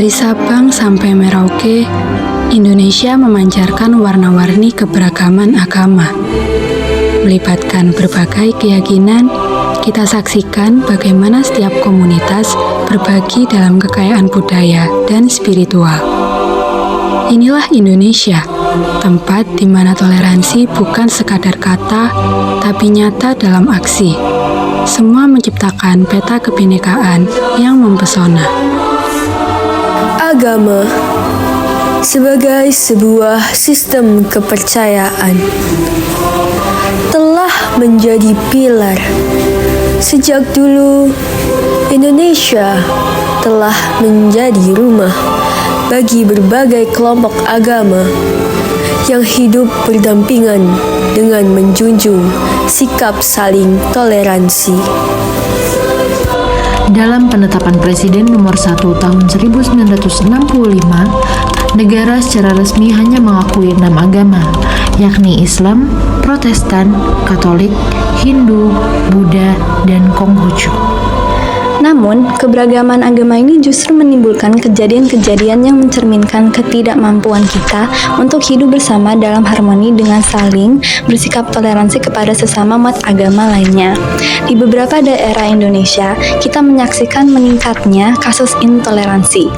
Dari Sabang sampai Merauke, Indonesia memancarkan warna-warni keberagaman agama. Melibatkan berbagai keyakinan, kita saksikan bagaimana setiap komunitas berbagi dalam kekayaan budaya dan spiritual. Inilah Indonesia, tempat di mana toleransi bukan sekadar kata, tapi nyata dalam aksi. Semua menciptakan peta kebinekaan yang mempesona. Agama sebagai sebuah sistem kepercayaan telah menjadi pilar. Sejak dulu, Indonesia telah menjadi rumah bagi berbagai kelompok agama yang hidup berdampingan dengan menjunjung sikap saling toleransi. Dalam penetapan Presiden nomor 1 tahun 1965, negara secara resmi hanya mengakui 6 agama, yakni Islam, Protestan, Katolik, Hindu, Buddha, dan Konghucu. Namun, keberagaman agama ini justru menimbulkan kejadian-kejadian yang mencerminkan ketidakmampuan kita untuk hidup bersama dalam harmoni dengan saling bersikap toleransi kepada sesama umat agama lainnya. Di beberapa daerah Indonesia, kita menyaksikan meningkatnya kasus intoleransi.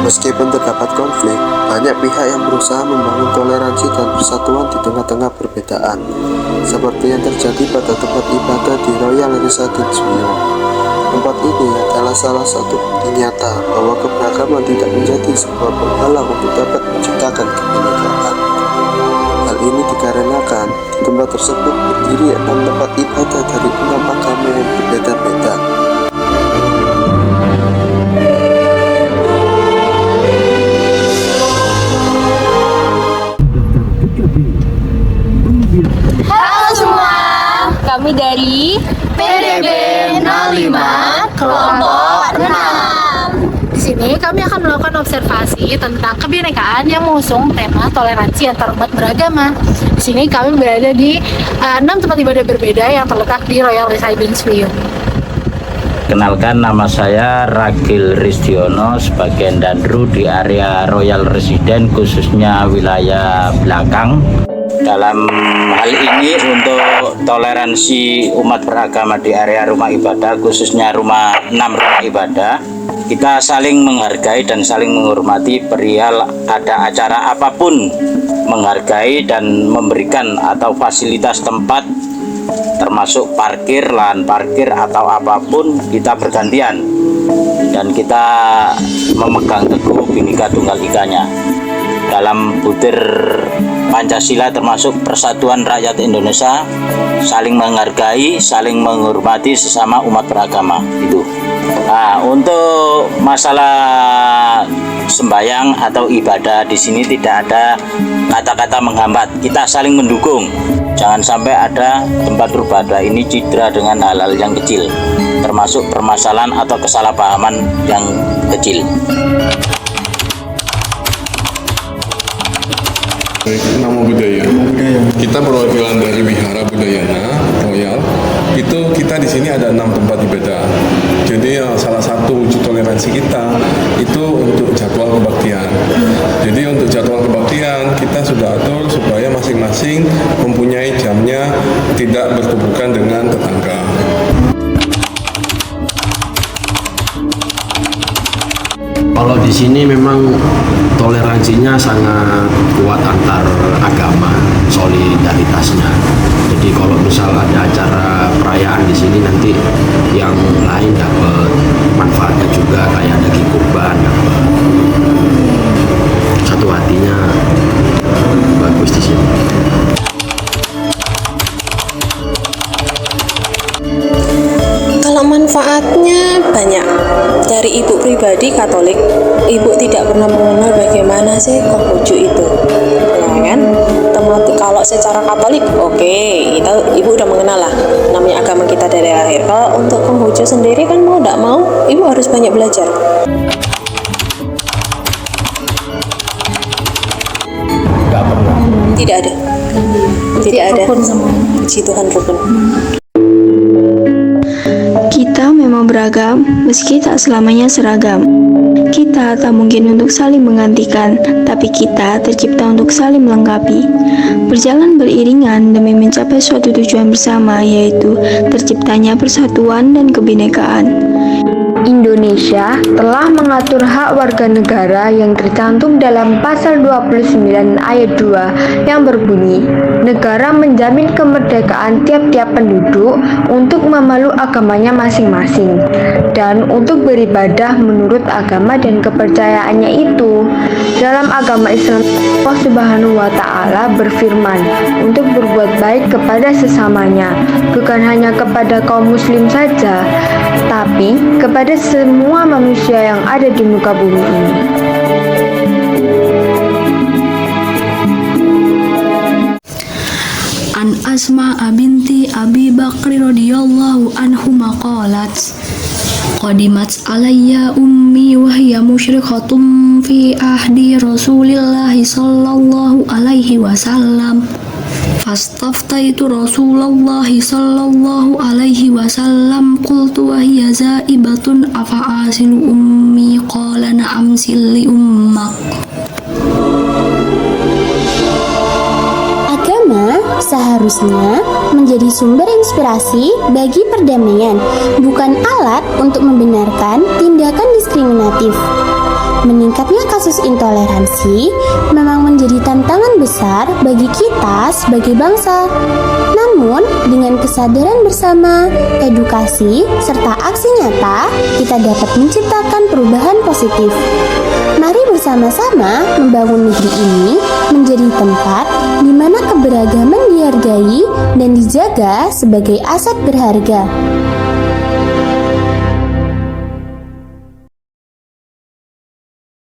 Meskipun terdapat konflik, banyak pihak yang berusaha membangun toleransi dan persatuan di tengah-tengah perbedaan, seperti yang terjadi pada tempat ibadah di Royal Residence View. Tempat ini adalah salah satu bukti nyata bahwa keberagaman tidak menjadi sebuah penghalang untuk dapat menciptakan kebinekaan. Hal ini dikarenakan di tempat tersebut berdiri 6 tempat ibadah dari 6 agama yang berbeda-beda. Halo semua, kami dari PDB 05 kelompok 6. Di sini kami akan melakukan observasi tentang kebinekaan yang mengusung tema toleransi antar umat beragama. Di sini kami berada di 6 tempat ibadah berbeda yang terletak di Royal Residence View. Kenalkan, nama saya Ragil Ristiono sebagai Dandru di area Royal Residence, khususnya wilayah belakang. Dalam hal ini untuk toleransi umat beragama di area rumah ibadah, khususnya 6 rumah ibadah, kita saling menghargai dan saling menghormati perihal ada acara apapun, menghargai dan memberikan atau fasilitas tempat termasuk parkir, lahan parkir atau apapun, kita bergantian dan kita memegang teguh Bhinneka Tunggal Ika-nya dalam butir Pancasila, termasuk persatuan rakyat Indonesia, saling menghargai, saling menghormati sesama umat beragama itu. Nah, untuk masalah sembahyang atau ibadah di sini tidak ada kata-kata menghambat, kita saling mendukung. Jangan sampai ada tempat beribadah ini cedera dengan hal-hal yang kecil, termasuk permasalahan atau kesalahpahaman yang kecil. Nama budaya. Kita perwakilan dari Wihara Budayana Royal. Itu kita di sini ada 6 tempat ibadah. Jadi salah satu wujud toleransi kita itu untuk jadwal kebaktian. Jadi untuk jadwal kebaktian kita sudah atur supaya masing-masing mempunyai jamnya, tidak berhubungan dengan tetangga. Kalau di sini memang toleransinya sangat kuat antar agama, solidaritasnya. Jadi kalau misal ada acara perayaan di sini, nanti yang lain dapat manfaatnya juga, kayak daging kurban, dapat. Satu hatinya bagus di sini. Kalau manfaatnya banyak. Dari ibu pribadi Katolik, ibu tidak pernah mengenal bagaimana sih Konghucu itu, ya kan? Kalau secara Katolik, oke, ibu udah mengenal lah, namanya agama kita dari lahir. Kalau untuk Konghucu sendiri kan mau tidak mau, ibu harus banyak belajar. Nggak pernah. Tidak ada. Tidak ada. Puji Tuhan rukun. Kita memang beragama beragam meski tak selamanya seragam. Kita tak mungkin untuk saling menggantikan, tapi kita tercipta untuk saling melengkapi. Berjalan beriringan demi mencapai suatu tujuan bersama, yaitu terciptanya persatuan dan kebinekaan. Indonesia telah mengatur hak warga negara yang tercantum dalam pasal 29 ayat 2 yang berbunyi, negara menjamin kemerdekaan tiap-tiap penduduk untuk memeluk agamanya masing-masing dan untuk beribadah menurut agama dan kepercayaannya itu. Dalam agama Islam, Allah Subhanahu wa Ta'ala berfirman untuk berbuat baik kepada sesamanya, bukan hanya kepada kaum muslim saja, tapi kepada semua manusia yang ada di muka bumi ini. An Asma binti Abi Bakri radhiyallahu anhu maqalat qadimat alayya ummi wa hiya musyrikhatun fi ahdi Rasulillah sallallahu alaihi wasallam fastaftaitu Rasulullah sallallahu alaihi wasallam qultu wa hiya zaibatun afa asilu ummi qala na'am silli ummak. Agama seharusnya menjadi sumber inspirasi bagi perdamaian, bukan alat untuk membenarkan tindakan diskriminatif. Meningkatnya kasus intoleransi memang menjadi tantangan besar bagi kita sebagai bangsa. Namun, dengan kesadaran bersama, edukasi, serta aksi nyata, kita dapat menciptakan perubahan positif. Mari bersama-sama membangun negeri ini menjadi tempat di mana keberagaman dihargai dan dijaga sebagai aset berharga.